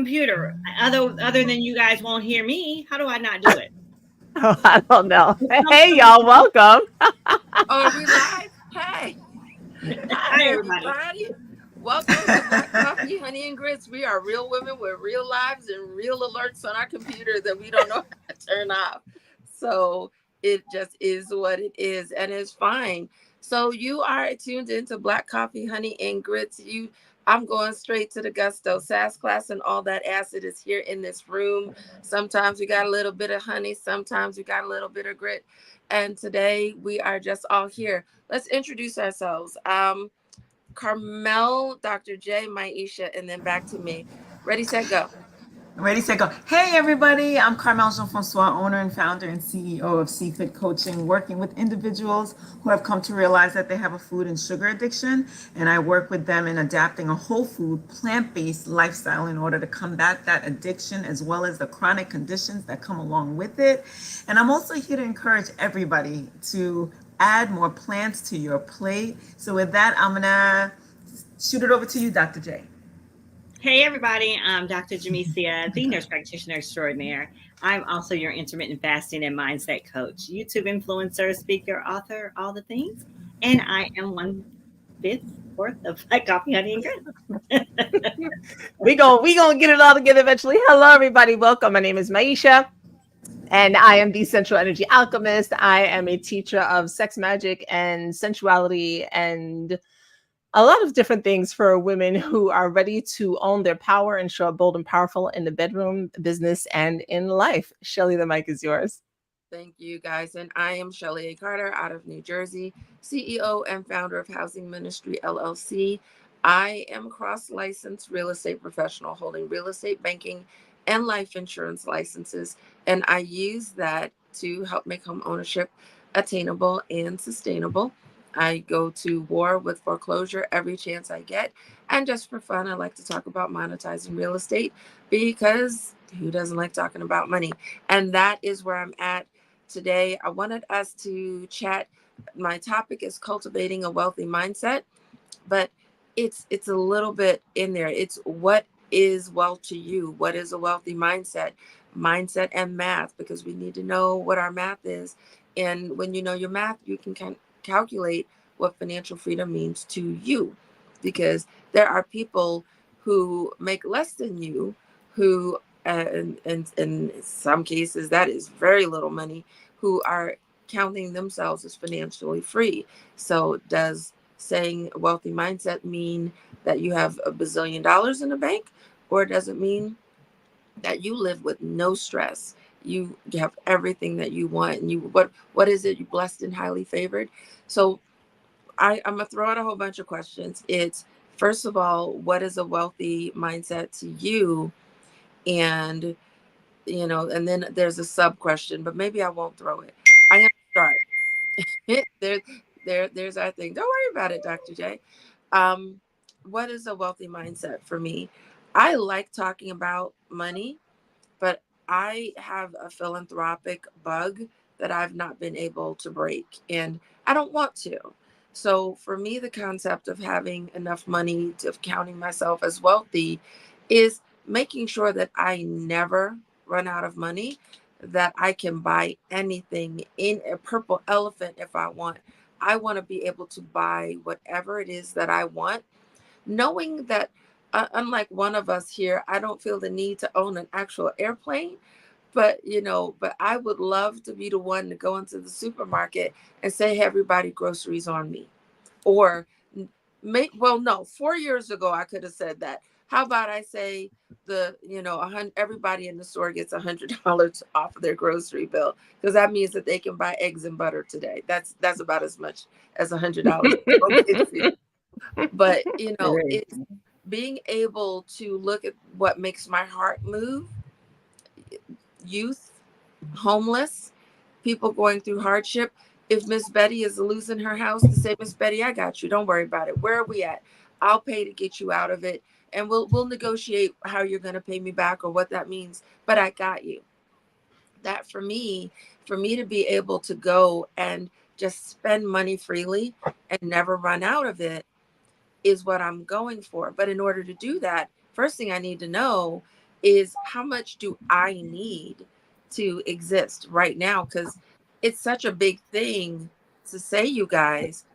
computer. Other than you guys won't hear me, how do I not do it? Oh, I don't know. Hey, Sometimes- y'all, welcome. Are we live? Hey, hi Hi, everybody. everybody. Welcome to Black Coffee, Honey and Grits. We are real women with real lives and real alerts on our computer that we don't know how to turn off. So it just is what it is, and it's fine. So you are tuned into Black Coffee, Honey and Grits. I'm going straight to the gusto. Sass class and all that acid is here in this room. Sometimes we got a little bit of honey, sometimes we got a little bit of grit. And today we are just all here. Let's introduce ourselves. Carmel, Dr. J, Maisha, and then back to me. Ready, set, go. Ready, set, go. Hey, everybody. I'm Carmel Jean-Francois, owner and founder and CEO of CFIT Coaching, working with individuals who have come to realize that they have a food and sugar addiction. And I work with them in adapting a whole food, plant-based lifestyle in order to combat that addiction as well as the chronic conditions that come along with it. And I'm also here to encourage everybody to add more plants to your plate. So with that, I'm going to shoot it over to you, Dr. J. Hey, everybody. I'm Dr. Jamesia, the nurse practitioner extraordinaire. I'm also your intermittent fasting and mindset coach, YouTube influencer, speaker, author, all the things. And I am 1/5 fourth of Black Coffee, Honey, and Grit. We gonna get it all together eventually. Hello, everybody. Welcome. My name is Maisha, and I am the Central Energy Alchemist. I am a teacher of sex magic and sensuality and a lot of different things for women who are ready to own their power and show up bold and powerful in the bedroom, business, and in life. Shelly, the mic is yours. Thank you, guys. And I am Shelly A. Carter out of New Jersey, CEO and founder of Housing Ministry LLC. I am cross licensed real estate professional holding real estate banking and life insurance licenses. And I use that to help make home ownership attainable and sustainable. I go to war with foreclosure every chance I get. And just for fun, I like to talk about monetizing real estate because who doesn't like talking about money? And that is where I'm at today. I wanted us to chat. My topic is cultivating a wealthy mindset, but it's a little bit in there. It's what is wealth to you? What is a wealthy mindset? Mindset and math, because we need to know what our math is. And when you know your math, you can calculate what financial freedom means to you. Because there are people who make less than you, who and in some cases that is very little money, who are counting themselves as financially free. So does saying a wealthy mindset mean that you have a bazillion dollars in the bank, or does it mean that you live with no stress? You have everything that you want, and you what is it? You blessed and highly favored. So I'm gonna throw out a whole bunch of questions. It's first of all, what is a wealthy mindset to you? And and then there's a sub question, but maybe I won't throw it. I'm gonna start. there, there's our thing. Don't worry about it, Dr. J. Um, what is a wealthy mindset for me? I like talking about money, but I have a philanthropic bug that I've not been able to break, and I don't want to. So for me, the concept of having enough money to counting myself as wealthy is making sure that I never run out of money, that I can buy anything in a purple elephant if I want. I want to be able to buy whatever it is that I want, knowing that unlike one of us here, I don't feel the need to own an actual airplane. But I would love to be the one to go into the supermarket and say, hey, everybody, groceries on me. Or make, well, no, 4 years ago, I could have said that. How about I say everybody in the store gets $100 off of their grocery bill, because that means that they can buy eggs and butter today. That's about as much as $100. But Great. it's being able to look at what makes my heart move. Youth, homeless, people going through hardship. If Miss Betty is losing her house, to say, Miss Betty, I got you. Don't worry about it. Where are we at? I'll pay to get you out of it. And we'll negotiate how you're gonna pay me back or what that means. But I got you. That for me to be able to go and just spend money freely and never run out of it is what I'm going for. But in order to do that, first thing I need to know is how much do I need to exist right now? Because it's such a big thing to say, you guys,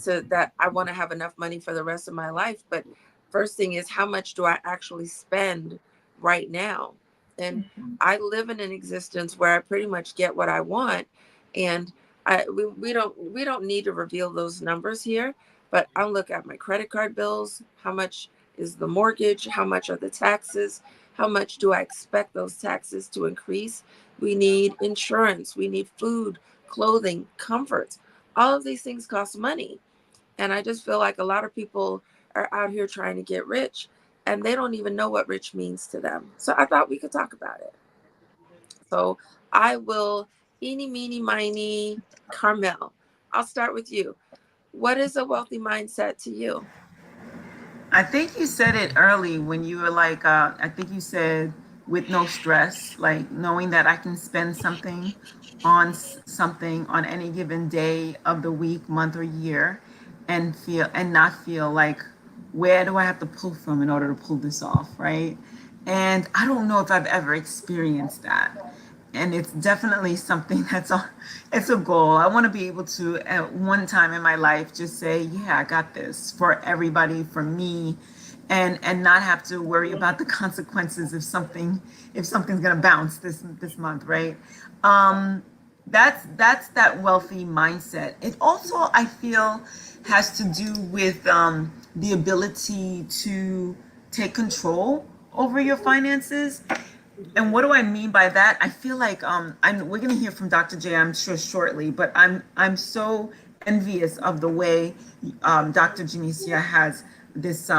to that I want to have enough money for the rest of my life. But first thing is, how much do I actually spend right now? And I live in an existence where I pretty much get what I want. And we don't need to reveal those numbers here, but I'll look at my credit card bills, how much is the mortgage, how much are the taxes, how much do I expect those taxes to increase? We need insurance, we need food, clothing, comforts. All of these things cost money. And I just feel like a lot of people are out here trying to get rich and they don't even know what rich means to them. So I thought we could talk about it. So I will eeny, meeny, miny, Carmel. I'll start with you. What is a wealthy mindset to you? I think you said it early when you were like, I think you said with no stress, like knowing that I can spend something on something on any given day of the week, month, or year, and feel and not feel like where do I have to pull from in order to pull this off, right? And I don't know if I've ever experienced that. And it's definitely something it's a goal. I want to be able to at one time in my life just say, yeah, I got this for everybody, for me, and not have to worry about the consequences if something's gonna bounce this month, right? Um, that's that wealthy mindset. It also, I feel, has to do with the ability to take control over your finances. And what do I mean by that? I feel like we're gonna hear from Dr. J, I'm sure shortly, but I'm so envious of the way Dr. Janicia has this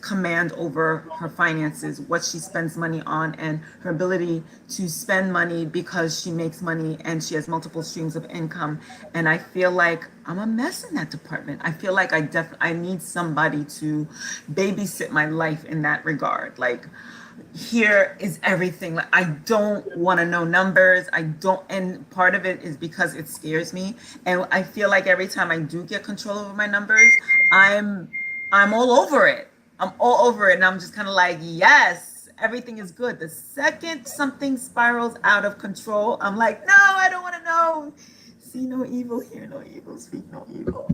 command over her finances, what she spends money on, and her ability to spend money because she makes money and she has multiple streams of income. And I feel like I'm a mess in that department. I feel like I need somebody to babysit my life in that regard. Like, here is everything. Like, I don't want to know numbers. I don't, and part of it is because it scares me. And I feel like every time I do get control over my numbers, I'm I'm all over it. I'm all over it. And I'm just kind of like, yes, everything is good. The second something spirals out of control, I'm like, no, I don't want to know. See no evil, hear no evil, speak no evil.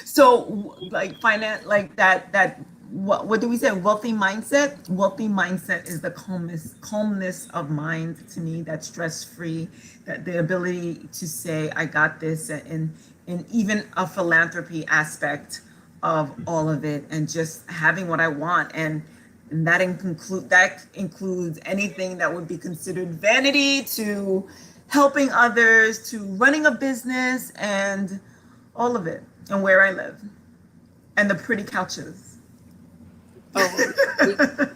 So like finance, like that what do we say, wealthy mindset is the calmness of mind to me, that's stress free, that the ability to say I got this, and even a philanthropy aspect of all of it, and just having what I want. And that includes anything that would be considered vanity, to helping others, to running a business, and all of it, and where I live, and the pretty couches. Oh,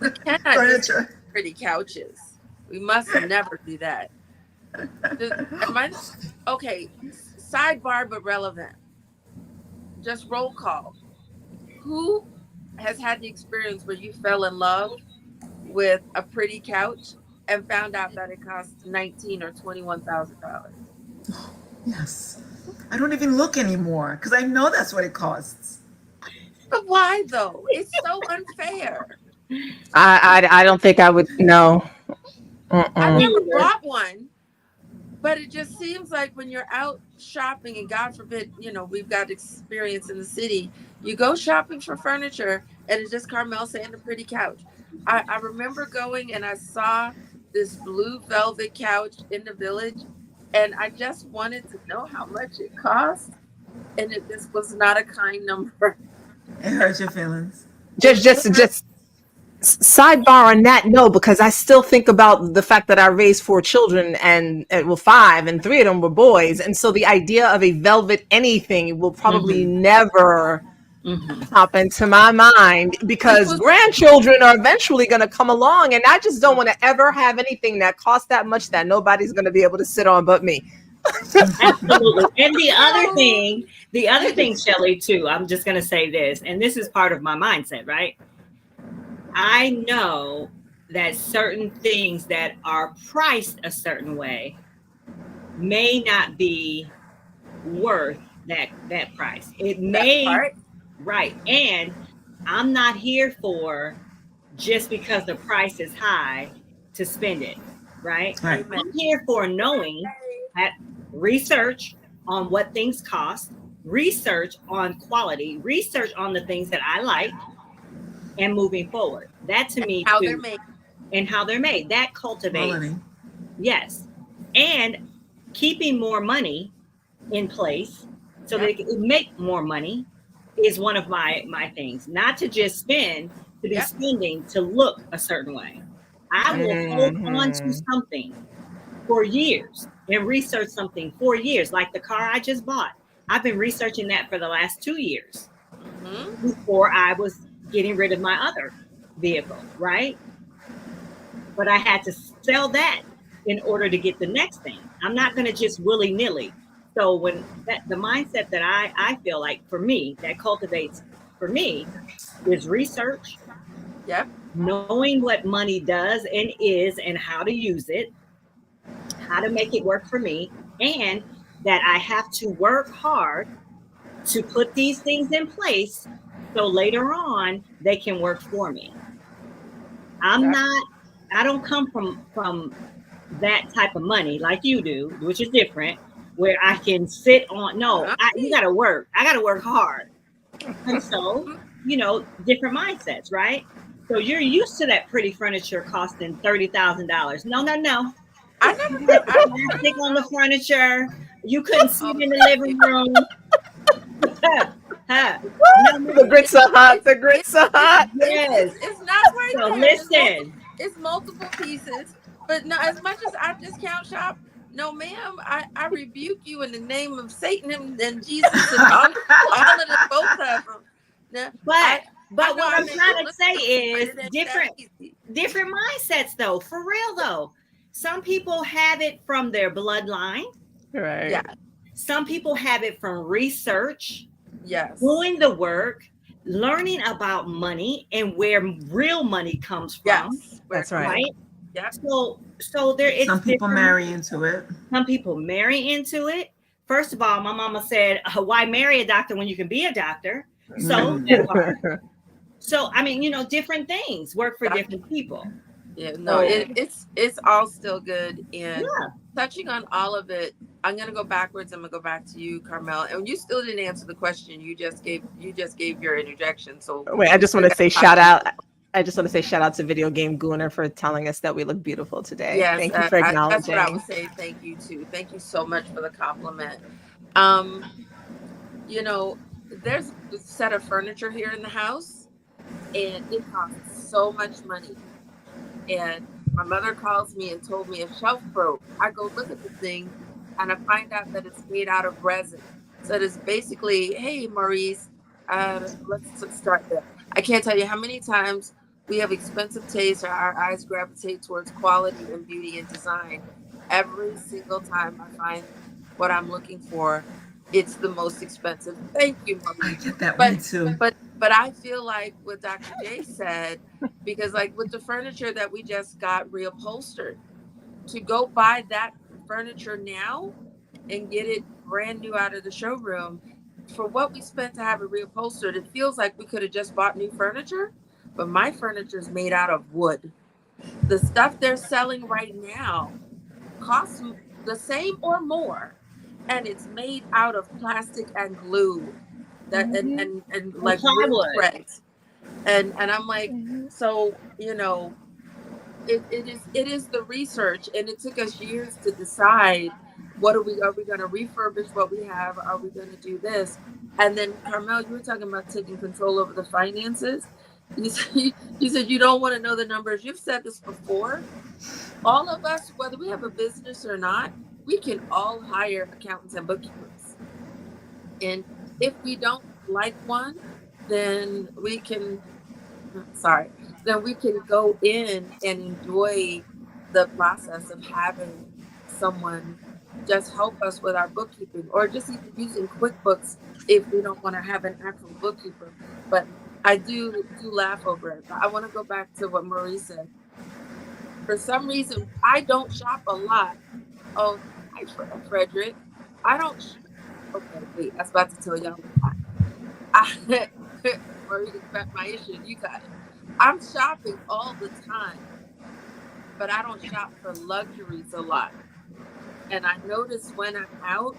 we cannot just Furniture. pretty couches. We must never do that. Am I okay? Sidebar, but relevant. Just roll call. Who has had the experience where you fell in love with a pretty couch and found out that it cost 19 or $21,000? Yes. I don't even look anymore because I know that's what it costs. But why though? It's so unfair. I don't think I would. No. I've Mm-mm. never Neither. bought one, but it just seems like when you're out shopping, and God forbid, we've got experience in the city, you go shopping for furniture and it's just Carmel saying a pretty couch. I remember going and I saw this blue velvet couch in the village, and I just wanted to know how much it cost, and it just was not a kind number. It hurts your feelings. It did. Just sidebar on that, no, because I still think about the fact that I raised four children, and well, five, and three of them were boys, and so the idea of a velvet anything will probably Mm-hmm. never Mm-hmm. pop into my mind, This because was grandchildren are eventually going to come along, and I just don't want to ever have anything that costs that much that nobody's going to be able to sit on but me. Absolutely. And oh, the other thing, Shelley, too, I'm just going to say this, and this is part of my mindset, right? I know that certain things that are priced a certain way may not be worth that price. It that may, part. right. And I'm not here for just because the price is high to spend it, right? Right. Amen. I'm here for knowing that research on what things cost, research on quality, research on the things that I like, and moving forward. That to me How they're too, made. and how they're made. That cultivates, Quality. yes. And keeping more money in place so Yep. they can make more money is one of my things. Not to just spend, to be Yep. spending to look a certain way. I Yep. will hold on to Mhm. something for years and research something for years, like the car I just bought. I've been researching that for the last 2 years Mm-hmm. before I was getting rid of my other vehicle, right? But I had to sell that in order to get the next thing. I'm not going to just willy nilly. So when that the mindset that I feel like for me that cultivates for me is research, Yep. knowing what money does and is and how to use it, how to make it work for me, and that I have to work hard to put these things in place so later on they can work for me. I'm Yep. not I don't come from that type of money like you do, which is different, where I can sit on no, you Right. got to work. I got to work hard. And so, different mindsets, right? So you're used to that pretty furniture costing $30,000. No, no, no. I You never had felt. plastic on the furniture. You couldn't sit Oh, in the thank you. living room. Huh. No, no, The no. grits are hot. It's The it's grits are it's hot. Yes. it's not right So there. It's multiple. listen. It's multiple pieces. But no, as much as I discount shop, no, ma'am. I rebuke you in the name of Satan and Jesus and all of the both of them. No, But I but know what I I'm make it trying to look say easy, but is it ain't that different easy. different mindsets though. For real though. Some people have it from their bloodline. Yeah. Right. Some people have it from research, Yes. doing the work, learning about money and where real money comes from, Yes. Where it That's comes from. right. right? Yep. So there it's Some people different marry mindsets. into it. Some people marry into it. First of all, my mama said, "Why marry a doctor when you can be a doctor?" So that Mm. part. So I mean, different things work for Doc- different people. Yeah. No. So It's all still good. And yeah, touching on all of it, I'm gonna go backwards. I'm gonna go back to you, Carmel. And you still didn't answer the question. You just gave your interjection. So Wait, I we just still want to got say a lot shout of out. people. I just want to say shout out to Video Game Gooner for telling us that we look beautiful today. Yes, Thank you for that's what I acknowledging. would say. Thank you too. Thank you so much for the compliment. Um, you know, there's a set of furniture here in the house, and it costs so much money. And my mother calls me and told me a shelf broke. I go look at the thing, and I find out that it's made out of resin. So it is basically, hey, Maurice, let's start there. I can't tell you how many times we have expensive taste, or our eyes gravitate towards quality and beauty and design. Every single time I find what I'm looking for, it's the most expensive. Thank you, I Maurice. get that But way too. but I feel like what Dr. J said, because like with the furniture that we just got reupholstered, to go buy that furniture now and get it brand new out of the showroom for what we spent to have it reupholstered, it feels like we could have just bought new furniture. But my furniture is made out of wood. The stuff they're selling right now costs the same or more, and it's made out of plastic and glue that hmm and and like real plywood. threads. And I'm like, so it is the research, and it took us years to decide what are we going to refurbish what we have, are we going to do this. And then Carmel, you were talking about taking control over the finances. You said you don't want to know the numbers. You've said this before. All of us, whether we have a business or not, we can all hire accountants and bookkeepers. And if we don't like one, then we can, sorry, then we can go in and enjoy the process of having someone just help us with our bookkeeping, or just even using QuickBooks if we don't want to have an actual bookkeeper. But I do laugh over it. But I want to go back to what Marie said. For some reason, I don't shop a lot. Oh, hi, Frederick. I don't. Okay, wait. I was about to tell y'all a lie. I, Marie, my issue. You got it. I'm shopping all the time, but I don't shop for luxuries a lot. And I notice when I'm out,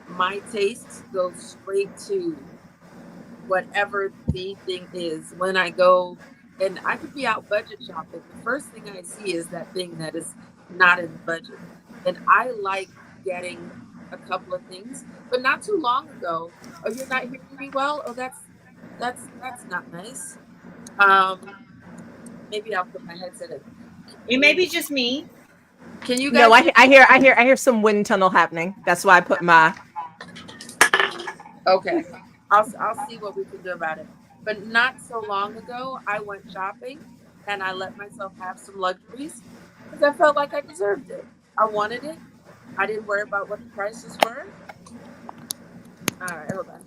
my tastes go straight to whatever the thing is. When I go, and I could be out budget shopping, the first thing I see is that thing that is not in the budget. And I like getting a couple of things, but not too long ago. Oh, you're not hearing me well? Oh, that's not nice. Um, maybe I'll put my headset in. It may be just me. Can you No, guys hear? I hear some wind tunnel happening. That's why I put my. Okay. I'll see what we can do about it. But not so long ago, I went shopping and I let myself have some luxuries because I felt like I deserved it. I wanted it. I didn't worry about what the prices were. All right, hold on.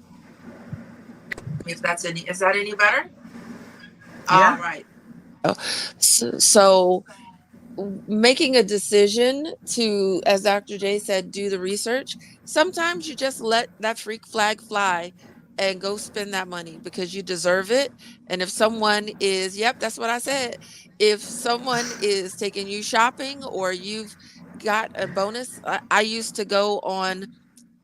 If that's any, is that any better? All Yeah. right. So making a decision to, as Dr. J said, do the research, sometimes you just let that freak flag fly and go spend that money because you deserve it. And if someone is, yep, that's what I said. If someone is taking you shopping or you've got a bonus, I used to go on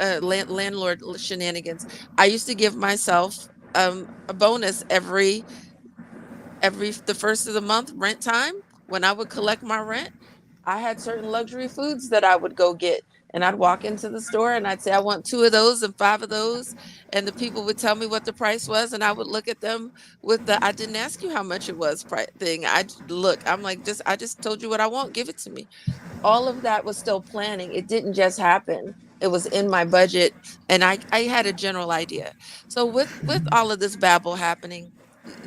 landlord shenanigans. I used to give myself a bonus every the first of the month rent time. When I would collect my rent, I had certain luxury foods that I would go get. And I'd walk into the store and I'd say, I want 2 of those and 5 of those. And the people would tell me what the price was. And I would look at them with the, I didn't ask you how much it was thing. Look, I'm like, I just told you what I want. Give it to me. All of that was still planning. It didn't just happen. It was in my budget and I had a general idea. So with all of this babble happening,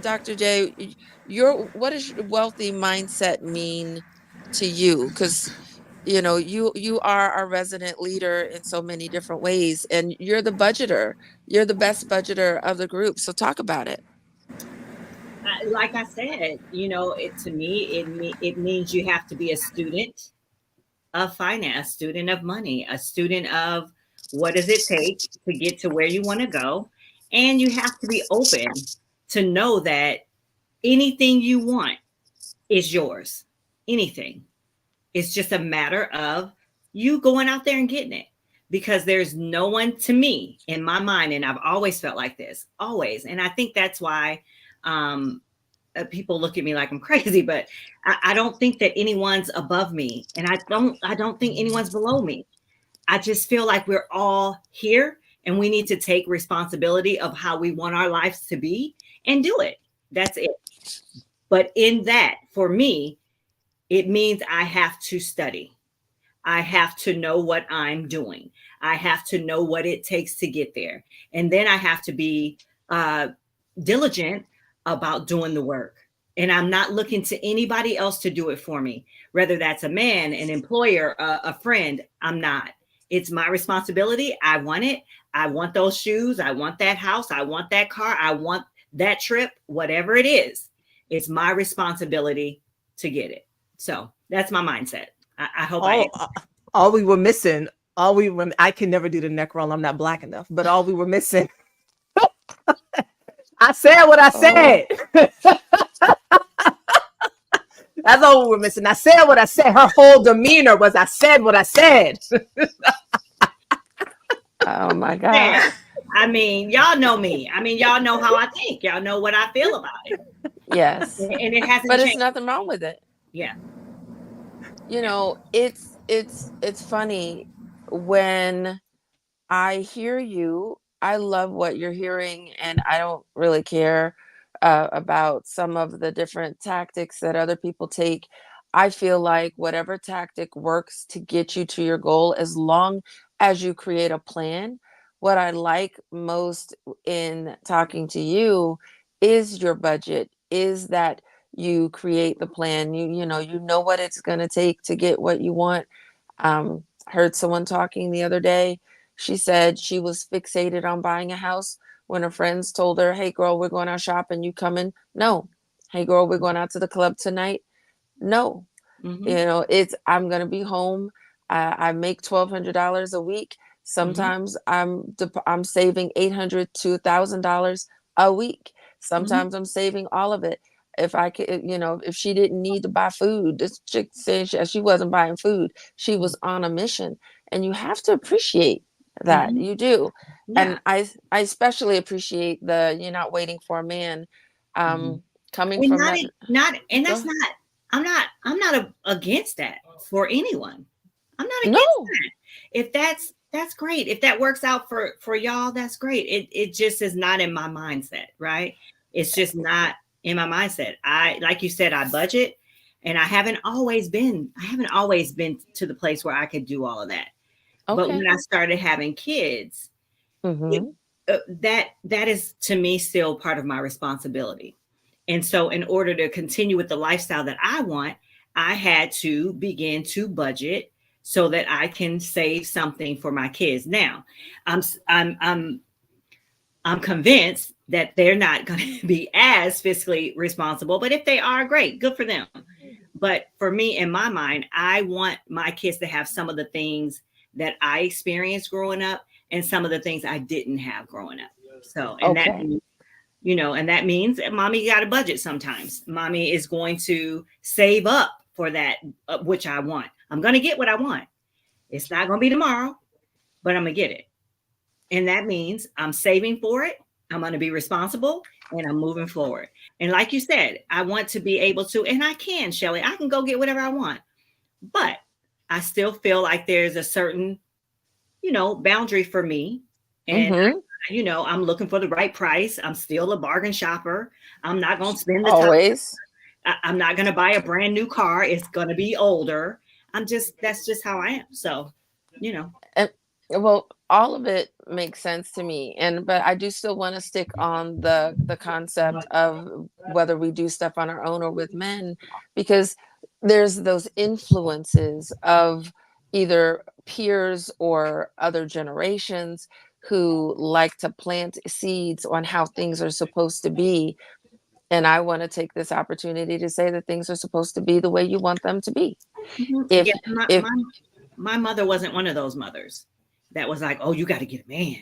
Dr. J, what does your wealthy mindset mean to you? Because you are our resident leader in so many different ways, and you're the budgeter. You're the best budgeter of the group. So talk about it. Like I said, it to me, it means you have to be a student of finance, student of money, a student of what does it take to get to where you want to go. And you have to be open to know that anything you want is yours. Anything. It's just a matter of you going out there and getting it. Because there's no one to me in my mind, and I've always felt like this, always. And I think that's why um, people look at me like I'm crazy, but I don't think that anyone's above me, and I don't think anyone's below me. I just feel like we're all here, and we need to take responsibility of how we want our lives to be and do it. That's it. But in that, for me, it means I have to study. I have to know what I'm doing. I have to know what it takes to get there. And then I have to be uh, diligent about doing the work. And I'm not looking to anybody else to do it for me, whether that's a man, an employer, a friend. I'm not. It's my responsibility. I want it. I want those shoes. I want that house. I want that car. I want that trip, whatever it is. It's my responsibility to get it. So that's my mindset. I hope I all all we were missing, all we were I can never do the neck roll. I'm not black enough. But all we were missing. I said what I Oh, said. That's all we were missing. I said what I said. Her whole demeanor was I said what I said. oh my answered. God. I mean, y'all know me. I mean, y'all know how I think. Y'all know what I feel about it. Yes. And it hasn't But it's changed. nothing wrong with it. Yeah. It's funny when I hear you. I love what you're hearing, and I don't really care about some of the different tactics that other people take. I feel like whatever tactic works to get you to your goal, as long as you create a plan. What I like most in talking to you is your budget, is that you create the plan. You know what it's going to take to get what you want. Heard someone talking the other day. She said she was fixated on buying a house when her friends told her, "Hey, girl, we're going out shopping. You coming?" No. "Hey, girl, we're going out to the club tonight." No. Mm-hmm. It's I'm gonna be home. I make $1,200 a week. Mm-hmm. Sometimes I'm saving $800 to $1,000 a week. Mm-hmm. Sometimes I'm saving all of it. if I could, if she didn't need to buy food, this chick said she wasn't buying food. She was on a mission. And you have to appreciate that. Mhm. You do. Yeah. And I especially appreciate the you're not waiting for a man Mhm. coming And from that. and that's Go. not, I'm not against that for anyone. I'm not against No. that. If that's great. If that works out for y'all, that's great. It just is not in my mindset, right? It's just not in my mindset. I, like you said, I budget, and I haven't always been to the place where I could do all of that. But Okay. when I started having kids, it, Mm-hmm. that is to me still part of my responsibility. And so, in order to continue with the lifestyle that I want, I had to begin to budget so that I can save something for my kids. Now, I'm I'm I'm I'm convinced that they're not going to be as fiscally responsible, but if they are, great, good for them. But for me, in my mind, I want my kids to have some of the things that I experienced growing up and some of the things I didn't have growing up. So, and that Okay. means, and that means that mommy got a budget sometimes. Mommy is going to save up for that, which I want. I'm going to get what I want. It's not going to be tomorrow, but I'm going to get it. And that means I'm saving for it. I'm going to be responsible and I'm moving forward. And like you said, I want to be able to, and I can, Shelly, I can go get whatever I want. But I still feel like there's a certain, boundary for me. And, Mm-hmm. I'm looking for the right price. I'm still a bargain shopper. I'm not going to spend the top. Always. I'm not going to buy a brand new car. It's going to be older. That's just how I am. So, you know. And well, all of it makes sense to me. And but I do still want to stick on the concept of whether we do stuff on our own or with men, because there's those influences of either peers or other generations who like to plant seeds on how things are supposed to be. And I want to take this opportunity to say that things are supposed to be the way you want them to be. Yeah, If if my mother wasn't one of those mothers that was like, "Oh, you got to get a man.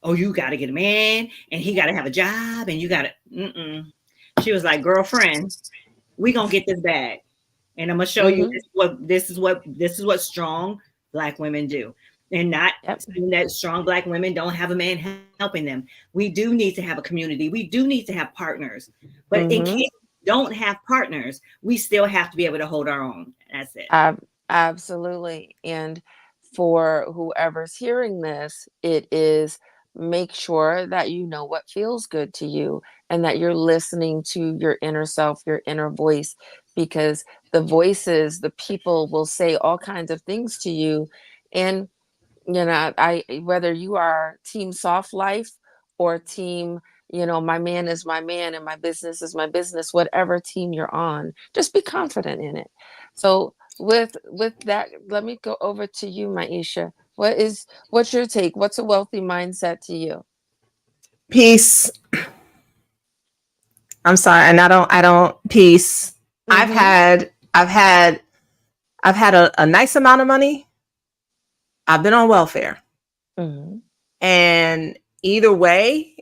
Oh, you got to get a man, and he got to have a job, and you got to." Mm-mm. She was like, "Girlfriend, we gonna get this bag, and I'm gonna show you Mhm. this is what strong Black women do." And not Yep. saying that strong Black women don't have a man helping them. We do need to have a community. We do need to have partners. But in case Mhm. we don't have partners, we still have to be able to hold our own. That's it. Absolutely. And for whoever's hearing this, it is make sure that you know what feels good to you and that you're listening to your inner self, your inner voice, because the voices, the people will say all kinds of things to you. And I whether you are team soft life or team, my man is my man and my business is my business, whatever team you're on, just be confident in it. So with that, let me go over to you, Maisha. What's your take? What's a wealthy mindset to you? Peace. I'm sorry, and I don't peace. I've Mm-hmm. had I've had I've had a nice amount of money. I've been on welfare. Mm-hmm. And either way,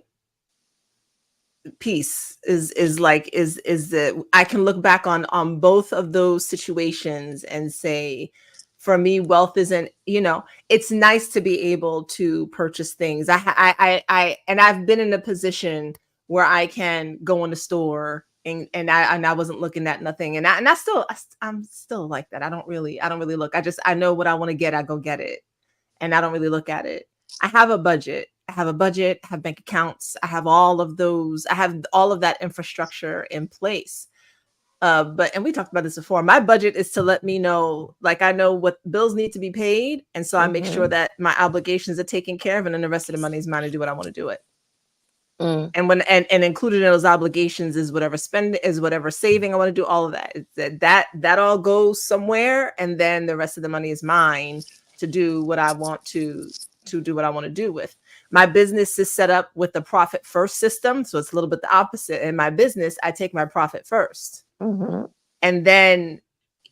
peace is like is the I can look back on both of those situations and say, for me, wealth isn't, it's nice to be able to purchase things. And I've been in a position where I can go in the store and I wasn't looking at nothing, I'm still like that. I don't really look. I know what I want to get. I go get it, and I don't really look at it. I have a budget. I have bank accounts. I have all of those. I have all of that infrastructure in place. And we talked about this before. My budget is to let me know, like, I know what bills need to be paid, and so I make sure Mm-hmm. that my obligations are taken care of, and then the rest of the money is mine to do what I want to do it. Mm. And included in those obligations is whatever spending, is whatever saving I want to do. All of that. That all goes somewhere, and then the rest of the money is mine to do what I want to do what I want to do with. My business is set up with the profit first system, so it's a little bit the opposite. In my business, I take my profit first, Mm-hmm. and then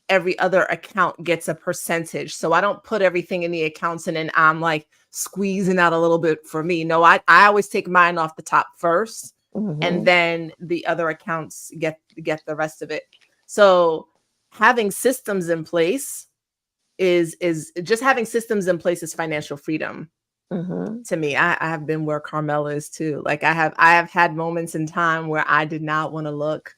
every other account gets a percentage. So I don't put everything in the accounts and then I'm like squeezing out a little bit for me. No, I always take mine off the top first, and Mhm. then the other accounts get the rest of it. So having systems in place is just having systems in place is financial freedom Mhm. to me. I have been where Carmel is too. Like I have had moments in time where I did not want to look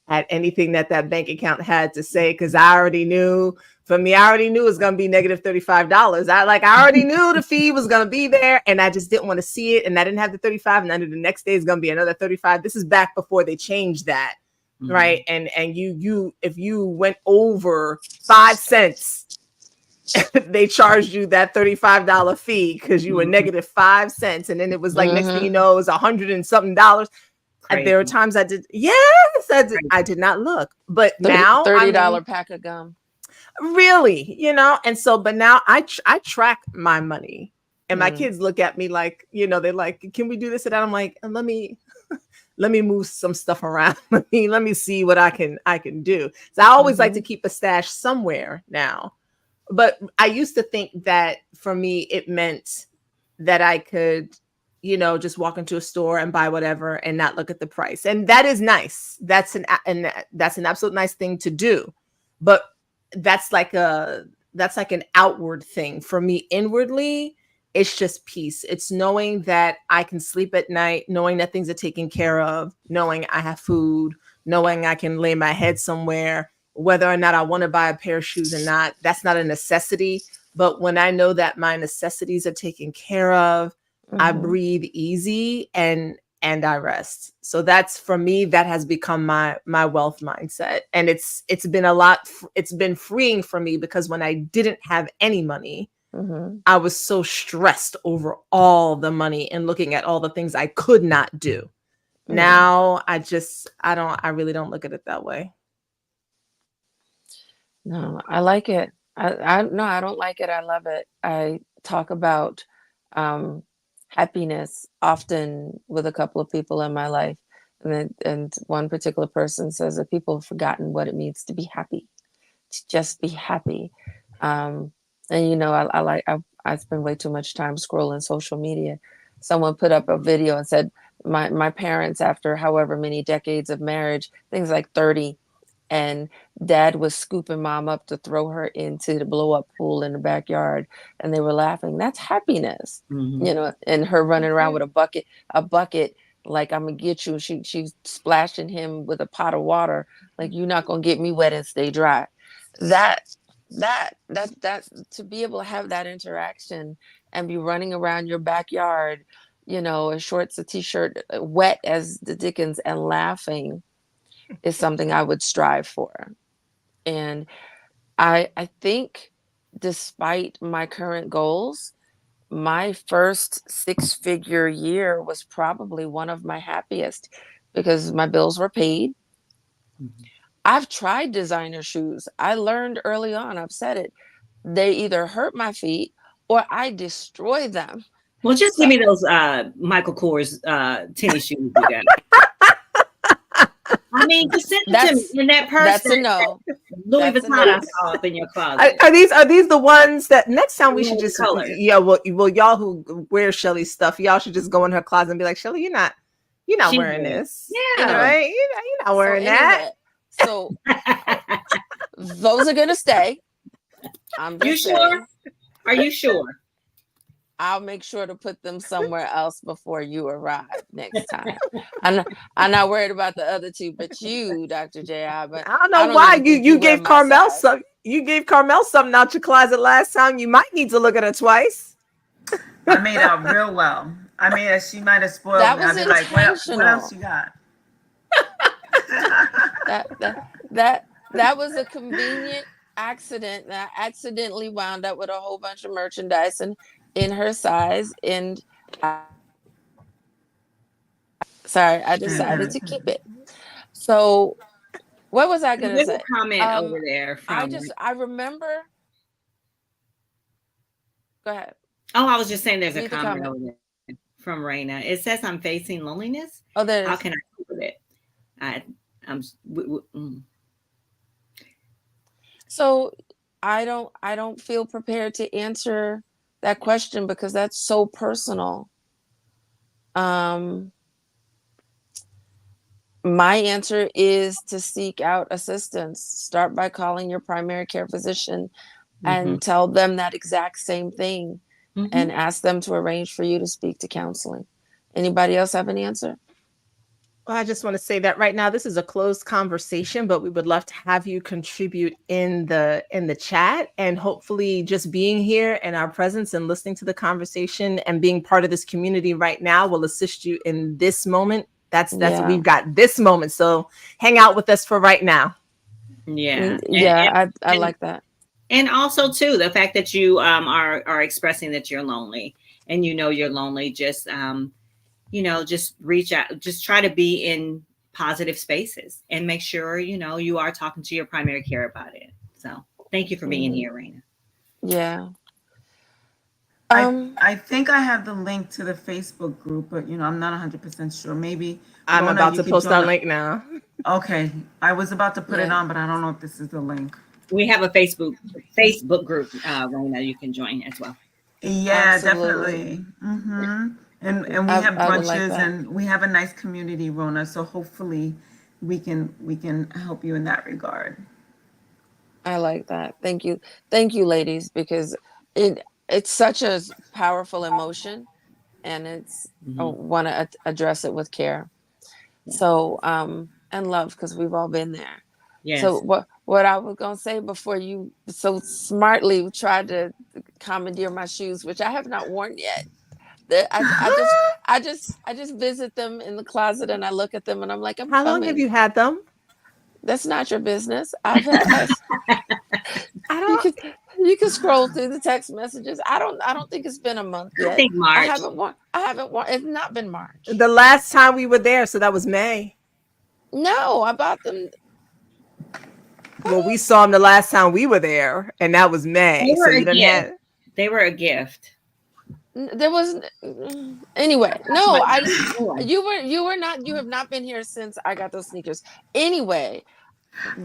at anything that that bank account had to say because I already knew. For me, I already knew it was going to be negative $35. I already knew the fee was going to be there, and I just didn't want to see it. And I didn't have the 35, and I knew the next day is going to be another 35. This is back before they changed that, Mhm. right? And you if you went over 5 cents, they charged you that $35 fee because you were Mhm. negative 5 cents, and then it was like next thing you Mhm. know, it was 100 and something dollars. And there were Crazy. times I did, yes, I Crazy. did not look. But 30 now, I $30 mean, pack of gum. really, and so, but now I track my money, and my Mm. kids look at me like, they're like, can we do this and that? I'm like, let me move some stuff around. Let me see what I can do. So I always like to Mhm. keep a stash somewhere now. But I used to think that for me, it meant that I could, just walk into a store and buy whatever and not look at the price. And that is nice. That's an absolute nice thing to do. But that's like a that's like an outward thing. For me, inwardly, it's just peace. It's knowing that I can sleep at night, knowing that things are taken care of, knowing I have food, knowing I can lay my head somewhere, whether or not I want to buy a pair of shoes or not. That's not a necessity. But when I know that my necessities are taken care of, I Mhm. breathe easy and I rest. So that's, for me, that has become my wealth mindset. And it's been freeing for me, because when I didn't have any money, Mhm. I was so stressed over all the money and looking at all the things I could not do. Mm. Now I really don't look at it that way. No, I like it. I no, I don't like it. I love it. I talk about um, happiness often with a couple of people in my life, and one particular person says that people have forgotten what it means to be happy, to just be happy. Um, and I spend way too much time scrolling social media. Someone put up a video and said my parents, after however many decades of marriage, things like 30, and dad was scooping mom up to throw her into the blow up pool in the backyard, and they were laughing. That's happiness, Mhm. and her running That's around it. with a bucket, like, I'm gonna get you. She's splashing him with a pot of water, like, you're not gonna get me wet and stay dry. That that that that to be able to have that interaction and be running around your backyard, in shorts, a t-shirt, wet as the dickens, and laughing, is something I would strive for. And I think, despite my current goals, my first six-figure year was probably one of my happiest, because my bills were paid. Mhm. I've tried designer shoes. I learned early on, I've said it, they either hurt my feet or I destroy them. Well, just So give me those Michael Kors tennis shoes you got. I mean, just send them to me that's in that purse that's a that no. Louis That's a Vuitton I no. saw up in your Are, closet. are these the ones that next time The we one should with the just, colors. yeah, well, y'all who wear Shelly's stuff, y'all should just go in her closet and be like, Shelly, you're not She wearing did. this, Yeah. right? You're not So wearing that. anyway, so those are gonna stay. I'm You just sure? saying. Are you sure? I'll make sure to put them somewhere else before you arrive next time. I'm not worried about the other two, but you, Dr. J.I., but I don't know I don't why even you think you you wear gave my Carmel size. some. You gave Carmel something out your closet last time. You might need to look at her twice. I made out real well. I mean, she might have spoiled That me. I'd was be like, what else intentional. you got? That that that was a convenient accident. And I accidentally wound up with a whole bunch of merchandise and in her size, and sorry, I decided Mhm. to keep it. So what was I gonna There's say? a comment Um, over there I from. just I remember. Go ahead, Oh, I was just saying there's a read the comment comment. over there from Raina. It says I'm facing loneliness. Oh, there How it can is. I cope with it? I, So I don't feel prepared to answer that question because that's so personal. Um, My answer is to seek out assistance. Start by calling your primary care physician Mm-hmm. and tell them that exact same thing Mm-hmm. and ask them to arrange for you to speak to counseling. Anybody else have an answer? Well, I just want to say that right now this is a closed conversation, but we would love to have you contribute in the chat, and hopefully just being here and our presence and listening to the conversation and being part of this community right now will assist you in this moment. That's what Yeah. we've got this moment. So hang out with us for right now. Yeah, Yeah, I and like that. and also too the fact that you are expressing that you're lonely, and you know you're lonely. Just just reach out, just try to be in positive spaces, and make sure you are talking to your primary care about it. So thank you for being Hmm. here, Raina. Yeah. I Um, I think I have the link to the Facebook group, but I'm not 100% sure. Maybe I'm Rona, about you to could post our join. link now. Okay, I was about to put it yeah, on, but I don't know if this is the link. We have a Facebook group, Raina, you can join as well. Yeah, absolutely. definitely. And we have I would like brunches that. and we have a nice community, Rona. So hopefully we can help you in that regard. I like that. Thank you. Thank you, ladies, because it's such a powerful emotion, and I Hmm. want to address it with care. Yeah. So, and love, because we've all been there. So Yes. what I was gonna say before you so smartly tried to commandeer my shoes, which I have not worn yet. I just visit them in the closet and I look at them and I'm like, I'm How long have coming. you had them? That's not your business. I've had I you don't could you can scroll through the text messages. I don't think it's been a month I yet. think March. I haven't worn. It's not been March. the last time we were there, so that was May. No, I bought them. Well, we saw them the last time we were there, and that was They May. So were you a didn't gift. have. They were a gift. There was anyway. No, But I anyway, you have not been here since I got those sneakers. Anyway,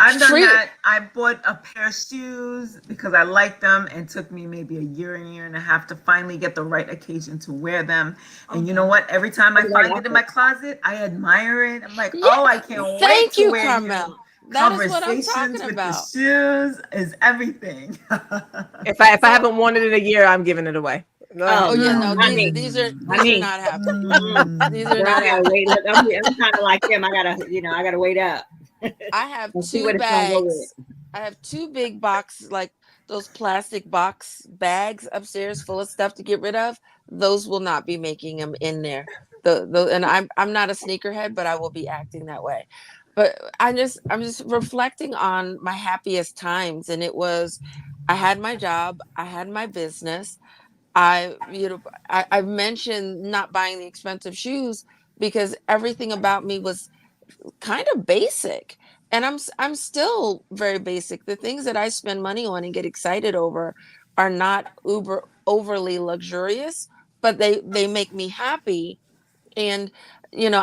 I've done treat that. I bought a pair of shoes because I liked them and took me maybe a year and a half to finally get the right occasion to wear them. And you know okay. what? Every time I The right find it in my effort. closet, I admire it. I'm like, oh, I yeah, can't wait thank to you, wear you. Carmel. That is what I'm Conversations talking with the about. shoes is everything. If I So, haven't worn it in a year, I'm giving it away. Go Oh oh ahead. yeah, no, no, not these me. these are Not these are me. not happening. Mm-mm. These are Girl, I not gotta wait. happening. Look, I'm kind of like them. I gotta wait up I have and see two what it's gonna go with. bags. I have two big box, like those plastic box bags upstairs full of stuff to get rid of. Those will not be making them in there. And I'm not a sneakerhead, but I will be acting that way. But I'm just reflecting on my happiest times, and it was I had my job, I had my business. I mentioned not buying the expensive shoes because everything about me was kind of basic, and I'm still very basic. The things that I spend money on and get excited over are not uber overly luxurious, but they make me happy. And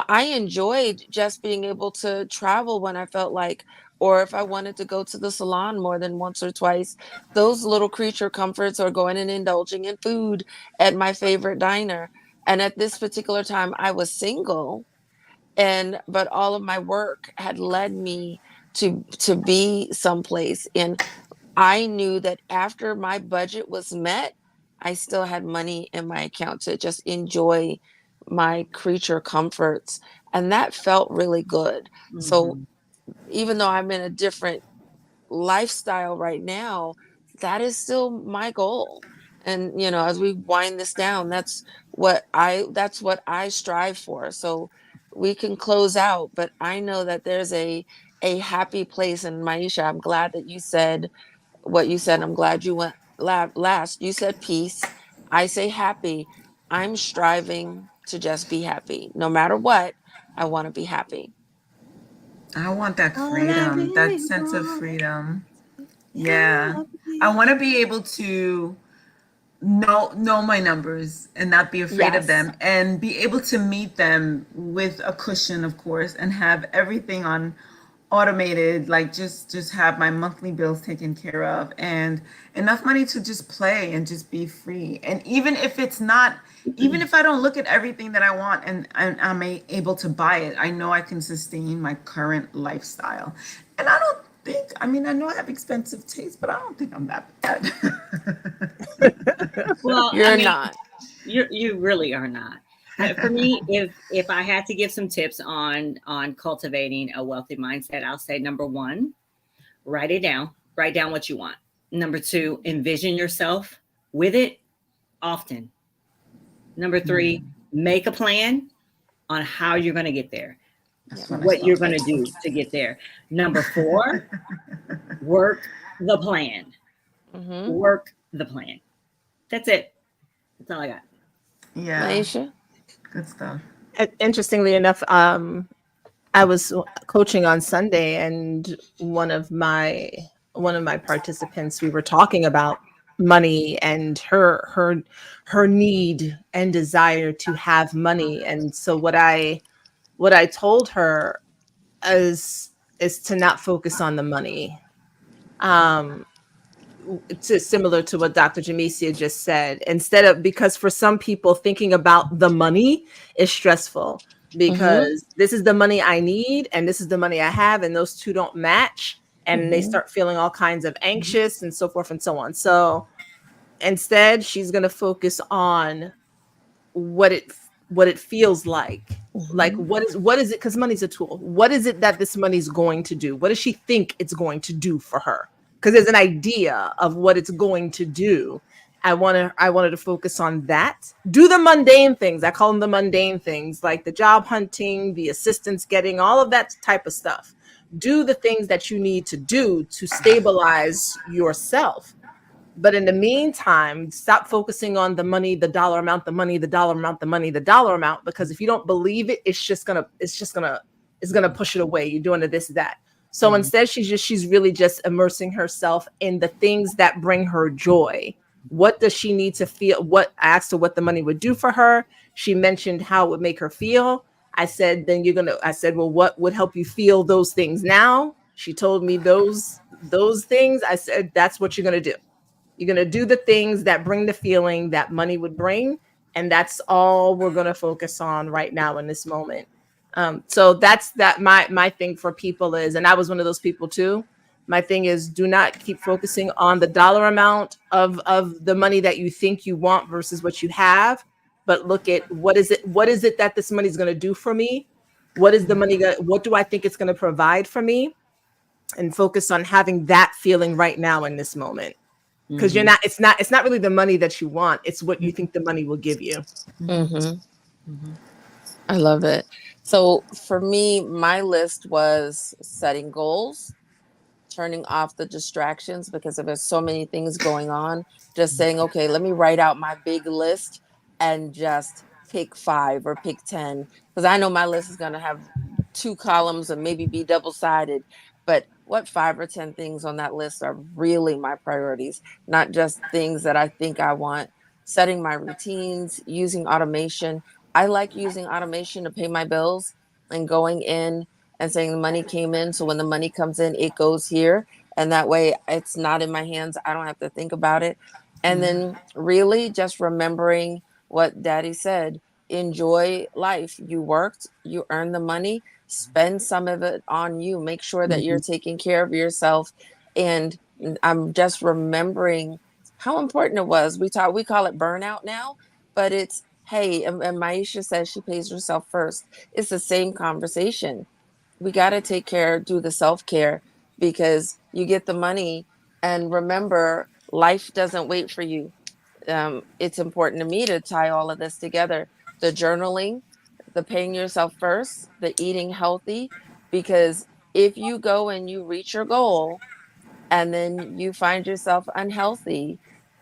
I enjoyed just being able to travel when I felt like, or if I wanted to go to the salon more than once or twice. Those little creature comforts, or going and indulging in food at my favorite diner. And at this particular time I was single, and but all of my work had led me to be someplace, and I knew that after my budget was met, I still had money in my account to just enjoy my creature comforts, and that felt really good. So Hmm. even though I'm in a different lifestyle right now, that is still my goal. And as we wind this down, that's what I strive for. So we can close out, but I know that there's a happy place. And Maisha, I'm glad that you said what you said. I'm glad you went last. You said peace. I say happy. I'm striving to just be happy. No matter what, I want to be happy. I want that All I freedom, that really sense of want freedom. is Yeah. I happy. want to be able to know my numbers and not be afraid of Yes. them and be able to meet them with a cushion, of course, and have everything automated, like just have my monthly bills taken care of and enough money to just play and just be free. And even if it's not, even if I don't look at everything that I want and I'm able to buy it, I know I can sustain my current lifestyle. And I don't think, I mean, I know I have expensive taste, but I don't think I'm that bad. Well, I You're mean, not. you really are not. For me, if I had to give some tips on cultivating a wealthy mindset, I'll say number one, write it down. Write down what you want. Number two, envision yourself with it often. Number three, make a plan on how you're going to get there, Yep. That's what I what you're start going to with. do to get there. Number four, work the plan. Mm-hmm. Work the plan. That's it. That's all I got. Yeah, Maisha? good stuff. Interestingly enough, I was coaching on Sunday, and one of my participants, we were talking about money and her need and desire to have money. And so what I told her is to not focus on the money. Um, it's similar to what Dr. Jamesia just said. Instead of, because for some people, thinking about the money is stressful Mm-hmm. because this is the money I need and this is the money I have, and those two don't match. And they Mm-hmm. start feeling all kinds of anxious and so forth and so on. So instead, she's going to focus on what it feels like Mm-hmm. what is it, because money's a tool. What is it that this money's going to do? What does she think it's going to do for her? Because there's an idea of what it's going to do. I wanted to focus on that. Do the mundane things. I call them the mundane things, like the job hunting, the assistance getting, all of that type of stuff. Do the things that you need to do to stabilize yourself, but in the meantime, stop focusing on the money, the dollar amount, the money, the dollar amount, the money, the dollar amount, because if you don't believe it, it's gonna push it away. You're doing this, that. So Mhm. instead, she's really just immersing herself in the things that bring her joy. What does she need to feel? What I asked her what the money would do for her. She mentioned how it would make her feel. I said, well, what would help you feel those things now? She told me those things. I said, that's what you're gonna do. You're going to do the things that bring the feeling that money would bring. And that's all we're going to focus on right now in this moment. So that's that. My thing for people is, and I was one of those people too. My thing is, do not keep focusing on the dollar amount of the money that you think you want versus what you have, but look at what is it that this money is going to do for me? What do I think it's going to provide for me? And focus on having that feeling right now in this moment, because Mhm. it's not really the money that you want, it's what you think the money will give you. Mhm. Mm-hmm. Mhm. I love it. So for me, my list was setting goals, turning off the distractions because there's so many things going on. Just saying, okay, let me write out my big list and just pick five or pick 10. Because I know my list is going to have two columns and maybe be double sided. But what 5 or 10 things on that list are really my priorities, not just things that I think I want. Setting my routines, using automation. I like using automation to pay my bills and going in and saying the money came in. So when the money comes in, it goes here. And that way it's not in my hands. I don't have to think about it. And then really just remembering what daddy said, enjoy life. You worked, you earned the money, spend some of it on you. Make sure that you're Mhm. taking care of yourself. And I'm just remembering how important it was. We call it burnout now, but it's, hey, and Maisha says she pays herself first. It's the same conversation. We got to take care, do the self care, because you get the money. And remember, life doesn't wait for you. It's important to me to tie all of this together: the journaling, the paying yourself first, the eating healthy. Because if you go and you reach your goal and then you find yourself unhealthy,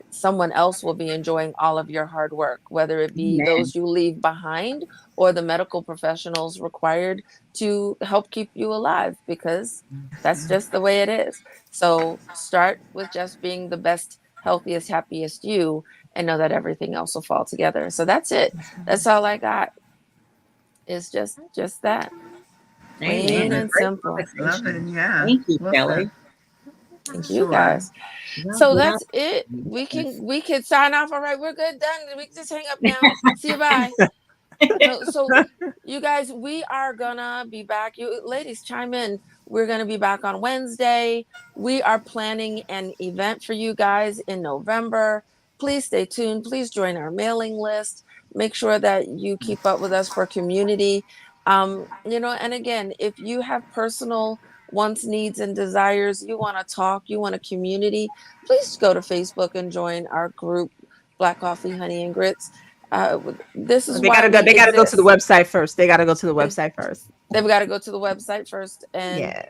someone else will be enjoying all of your hard work, whether it be Amen. those you leave behind or the medical professionals required to help keep you alive, because that's just the way it is. So start with just being the best, healthiest, happiest you, and know that everything else will fall together. So that's it. That's all I got. Is just that. Amen. Plain A Love it. and great simple. Love conversation. it. Yeah. Thank you, Well said. Shelley. Thank you Sure. guys. Well, So without that's it. yes. We can sign off. All right, we're good. Done. We can just hang up now. See you. Bye. No, so you guys, we are gonna be back. You ladies, chime in. We're gonna be back on Wednesday. We are planning an event for you guys in November. Please stay tuned. Please join our mailing list. Make sure that you keep up with us for community. And again, if you have personal wants, needs, and desires, you want to talk, you want a community, please go to Facebook and join our group, Black Coffee, Honey, and Grits. uh, this is They why gotta go. we They gotta go to the exist. website first. They gotta go to the They, website first. they've got to go to the website first and Yes.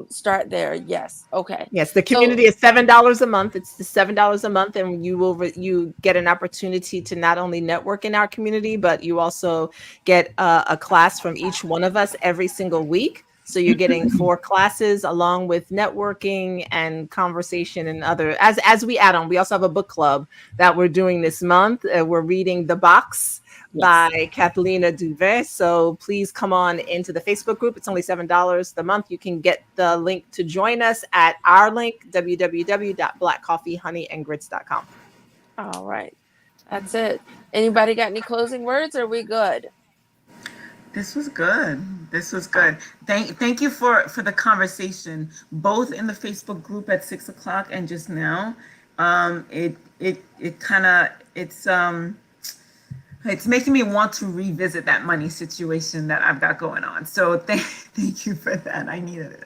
start there. Yes. Okay. Yes, the So community is $7 a month. It's the $7 a month, and you get an opportunity to not only network in our community, but you also get a class from each one of us every single week. So you're getting 4 classes along with networking and conversation and other as we add on. We also have a book club that we're doing this month. We're reading The Box Yes. by Kathleen Duvet. So please come on into the Facebook group. It's only $7 a month. You can get the link to join us at our link, www.blackcoffeehoneyandgrits.com. all right, that's it. Anybody got any closing words? Or are we good? This was good. This was Oh, good. Thank you for the conversation, both in the Facebook group at 6 o'clock and just now. It kind of it's making me want to revisit that money situation that I've got going on. So thank you for that. I needed it.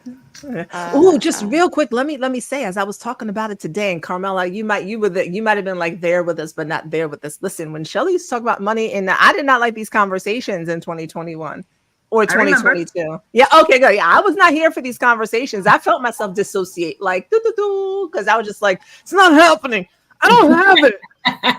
Oh, just uh, real quick, let me say, as I was talking about it today, and Carmela, you might have been like there with us, but not there with us. Listen, when Shelly used to talk about money, and I did not like these conversations in 2021 or I remember. 2022. Yeah, okay, good. Yeah, I was not here for these conversations. I felt myself dissociate, like because I was just like, it's not happening. I don't have it. I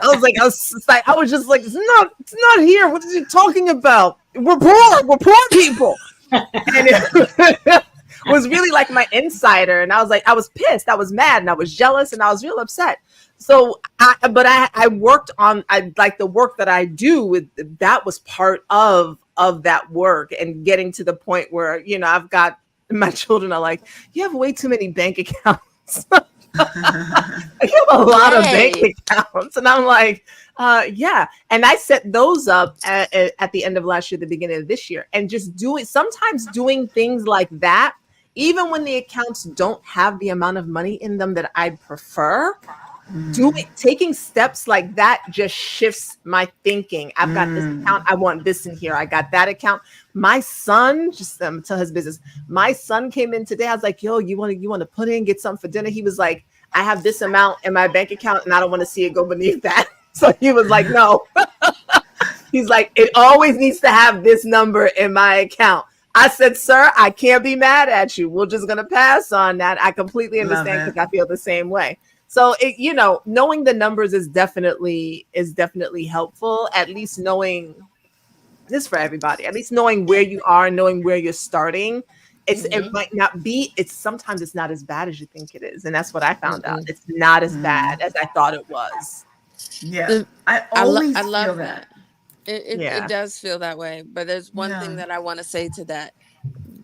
was just like, it's not here. What are you talking about? We're poor people. And it was really like my insider. And I was like, I was pissed, I was mad, and I was jealous, and I was real upset. So I worked on, I like the work that I do with that was part of that work, and getting to the point where, I've got my children are like, you have way too many bank accounts. I have a lot of bank yay. accounts. And I'm like, yeah. And I set those up at the end of last year, the beginning of this year. And just sometimes doing things like that, even when the accounts don't have the amount of money in them that I prefer, taking steps like that just shifts my thinking. I've got this account, I want this in here, I got that account. My son, just tell his business, my son came in today. I was like, yo, you want to put in, get something for dinner? He was like, I have this amount in my bank account and I don't want to see it go beneath that. So he was like, no. He's like, it always needs to have this number in my account. I said, sir, I can't be mad at you. We're just going to pass on that. I completely Love understand it. because I feel the same way. So knowing the numbers is definitely helpful. At least knowing this for everybody. At least knowing where you are, knowing where you're starting. It Mhm. might not be. Sometimes it's not as bad as you think it is, and that's what I found out. Mm-mm. It's not as bad as I thought it was. Yeah. The- I I always feel love that. that. It Yeah. does feel that way. But there's one thing Yeah. that I want to say to that.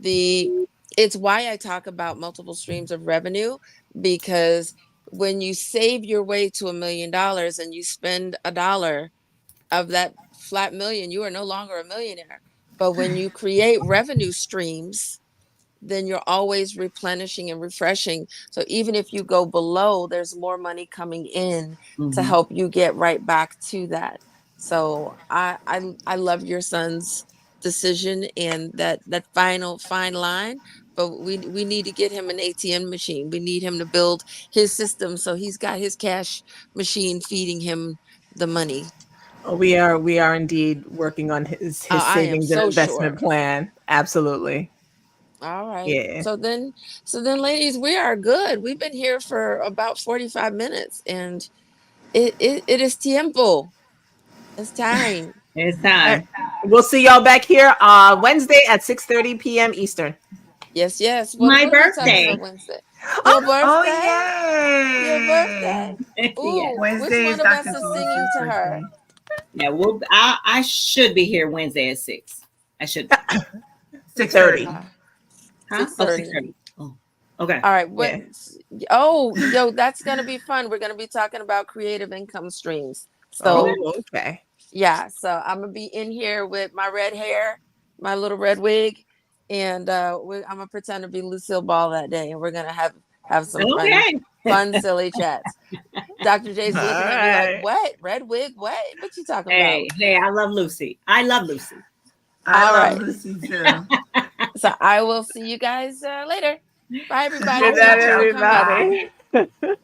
The It's why I talk about multiple streams of revenue, because when you save your way to $1 million and you spend $1 of that flat million, you are no longer a millionaire. But when you create revenue streams, then you're always replenishing and refreshing. So even if you go below, there's more money coming in to Mhm. help you get right back to that. So I love your son's decision and that final fine line. But we need to get him an ATM machine. We need him to build his system so he's got his cash machine feeding him the money. We are indeed working on his I am savings and so investment sure. plan. Absolutely. All right. Yeah. So then, ladies, we are good. We've been here for about 45 minutes, and it is tiempo. It's time. It's All right. time. We'll see y'all back here Wednesday at 6:30 p.m. Eastern. Yes, yes. My What are we talking birthday. about Wednesday? Your Oh, birthday? Your yay! birthday. Yes. Ooh, which Wednesday is one of Dr. us is singing Janice's to her? birthday. Yeah, I should be here Wednesday at 6. I should be. 30. 6:30. Huh? Oh, 6:30. 6:30. Oh, okay. All right. What? Yeah. Oh, yo, that's gonna be fun. We're gonna be talking about creative income streams. So Oh, okay. yeah, so I'm gonna be in here with my red hair, my little red wig, and I'm gonna pretend to be Lucille Ball that day, and we're gonna have some Okay. fun, silly chats. Dr. J's All looking at me like, right. "What? Red wig? What? What you talking about?" Hey, I love Lucy. I love Lucy. I All love right, Lucy too. so I will see you guys later. Bye, See you Good everybody. night, Thank you later. for coming. Bye. everybody.